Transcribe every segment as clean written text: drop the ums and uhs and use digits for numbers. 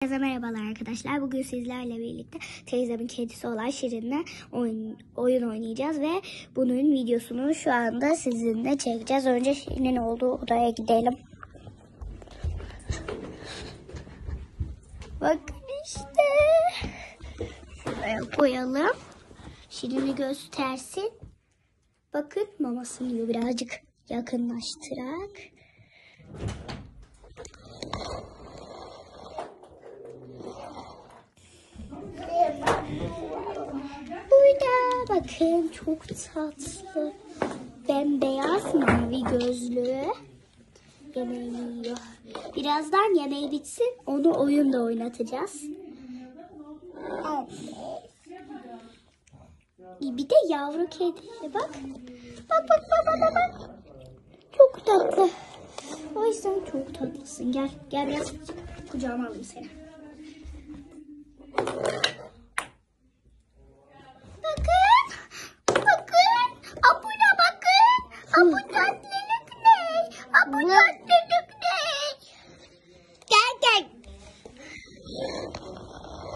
Herkese merhabalar arkadaşlar. Bugün sizlerle birlikte teyzemin kedisi olan Şirin'le oyun oynayacağız ve bunun videosunu şu anda sizinle çekeceğiz. Önce Şirin'in olduğu odaya gidelim. Bakın işte. Şuraya koyalım. Şirin'i göstersin. Bakın mamasını yiyor, birazcık yakınlaştırarak. Burada bakın, çok tatlı, bembeyaz mavi gözlü, yemeğini yiyor. Birazdan yemeği bitsin, onu oyunda oynatacağız. Bir de yavru kedi, bak. Bak. Çok tatlı. O yüzden çok tatlısın. Gel biraz kucağıma alayım seni. Abuna bakın. Abu tatlılık ne? Abu tatlılık ne? Gel.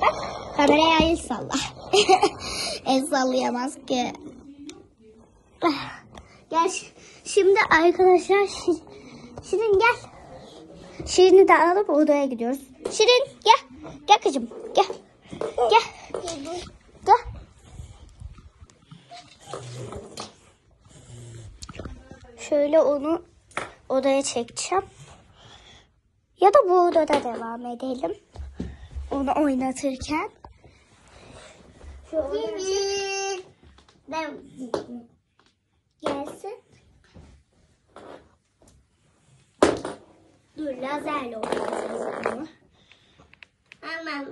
Bak, kameraya el salla. El sallayamaz ki. Gel şimdi arkadaşlar, Şirin gel. Şirin'i de alıp odaya gidiyoruz. Şirin gel. Gel kızım. Gel. Şöyle onu odaya çekeceğim. Ya da bu odada devam edelim. Onu oynatırken. Gelsin. Dur, lazerle oynatacağız onu.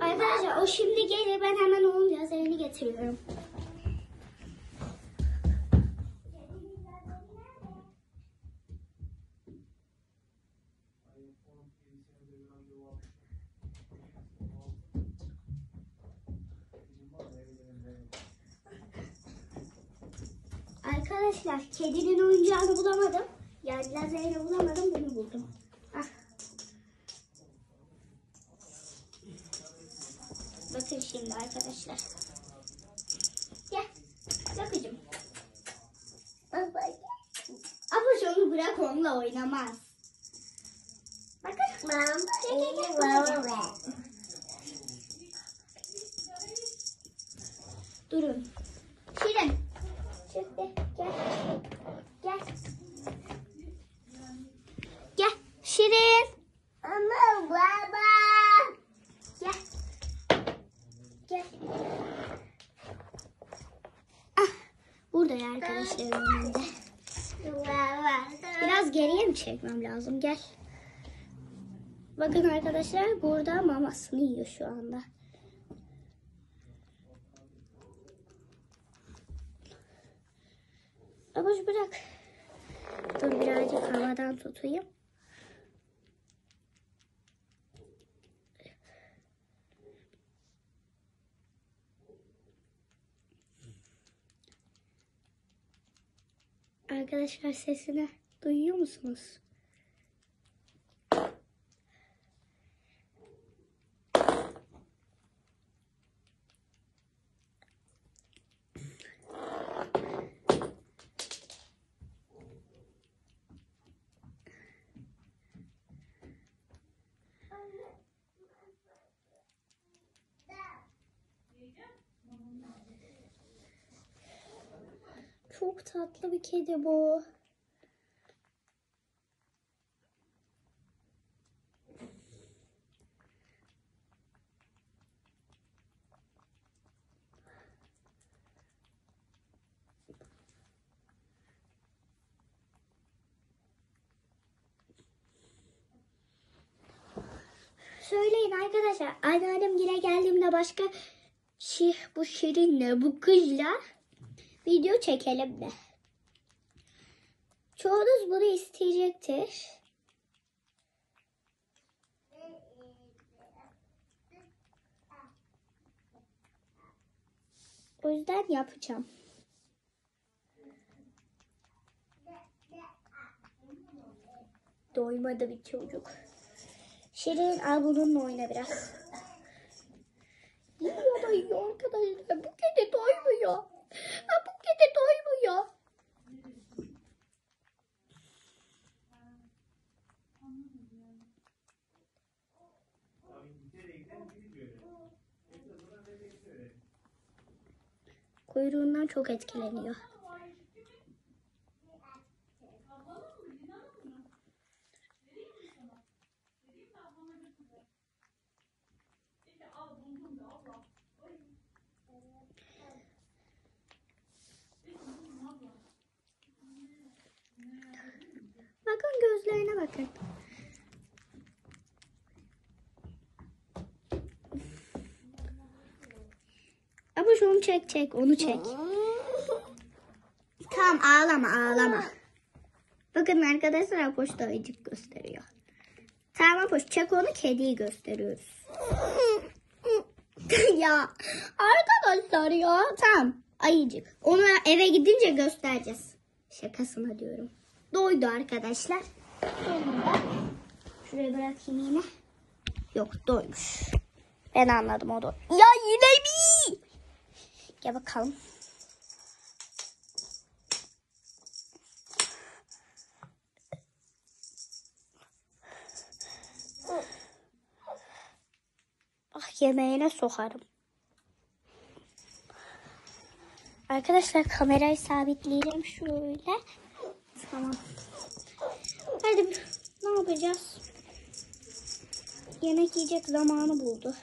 Arkadaşlar o şimdi gelir, ben hemen onun lazerini getiriyorum. Arkadaşlar kedinin oyuncağını bulamadım. Yani lazerini bulamadım, bunu buldum. Bakın şimdi arkadaşlar. Gel kızım. Ama onu bırak, onunla oynamaz. Bakın. Gel. Durun. Şirin. Şimdi gel. Gel Şirin. Ama baba. Gel. Burada ya arkadaşlar, önünde. Biraz geriye mi çekmem lazım? Gel. Bakın arkadaşlar, burada mamasını yiyor şu anda. Abuş bırak. Dur, birazcık havadan tutayım. Arkadaşlar, sesini duyuyor musunuz? Çok tatlı bir kedi bu. Söyleyin arkadaşlar, anneannem yine geldiğimde başka bu Şirin'le, bu kızla video çekelim mi? Çoğunuz bunu isteyecektir. O yüzden yapacağım. Doymadı bir çocuk. Şirin, al bununla oyna biraz. Kuyruğundan çok etkileniyor. Bakın gözlerine bakın. Ama şunu çek, onu çek. Tamam, ağlama. Bakın arkadaşlar, Apoş da ayıcık gösteriyor. Tamam Apoş, çek onu, kediyi gösteriyoruz. Ya arkadaşlar ya. Tamam, ayıcık. Onu eve gidince göstereceğiz. Şakasına diyorum. Doydu arkadaşlar. Sonunda. Şuraya bırakayım yine. Yok, doymuş. Ben anladım, o doydu. Ya yine mi? Gel bakalım. Ah, yemeğine sokarım. Arkadaşlar kamerayı sabitleyelim şöyle. Tamam. Hadi ne yapacağız? Yemek yiyecek zamanı buldu.